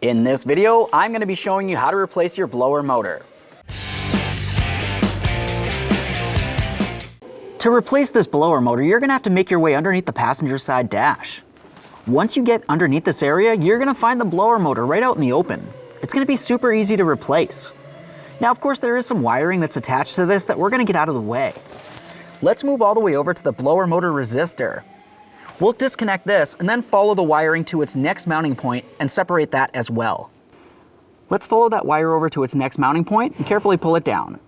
In this video, I'm going to be showing you how to replace your blower motor. To replace this blower motor, you're going to have to make your way underneath the passenger side dash. Once you get underneath this area, you're going to find the blower motor right out in the open. It's going to be super easy to replace. Now, of course, there is some wiring that's attached to this that we're going to get out of the way. Let's move all the way over to the blower motor resistor. We'll disconnect this and then follow the wiring to its next mounting point and separate that as well. Let's follow that wire over to its next mounting point and carefully pull it down.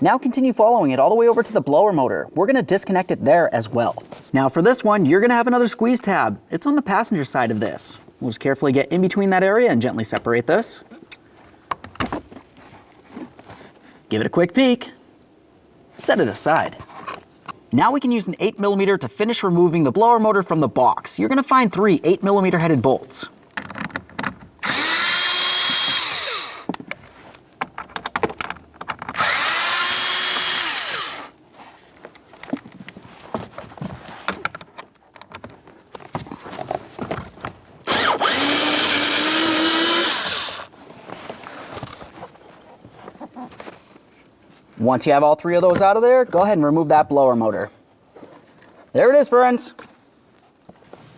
Now continue following it all the way over to the blower motor. We're going to disconnect it there as well. Now for this one, you're going to have another squeeze tab. It's on the passenger side of this. We'll just carefully get in between that area and gently separate this. Give it a quick peek. Set it aside. Now we can use an 8mm to finish removing the blower motor from the box. You're going to find 3 8mm headed bolts. Once you have all 3 of those out of there, go ahead and remove that blower motor. There it is, friends.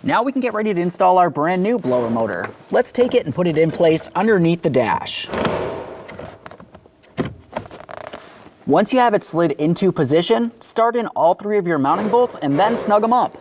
Now we can get ready to install our brand new blower motor. Let's take it and put it in place underneath the dash. Once you have it slid into position, start in all 3 of your mounting bolts and then snug them up.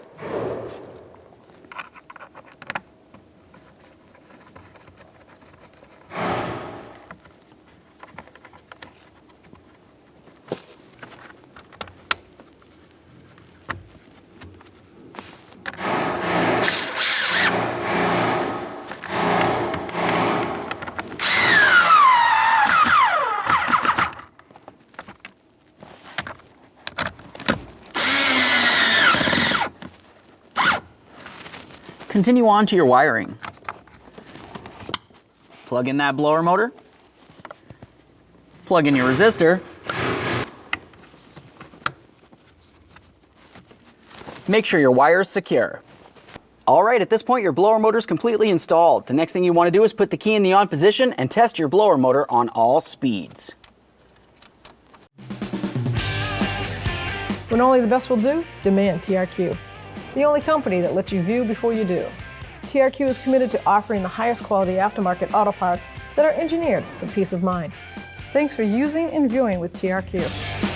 Continue on to your wiring. Plug in that blower motor. Plug in your resistor. Make sure your wire is secure. All right, at this point your blower motor is completely installed. The next thing you want to do is put the key in the on position and test your blower motor on all speeds. When only the best will do, demand TRQ. The only company that lets you view before you do. TRQ is committed to offering the highest quality aftermarket auto parts that are engineered for peace of mind. Thanks for using and viewing with TRQ.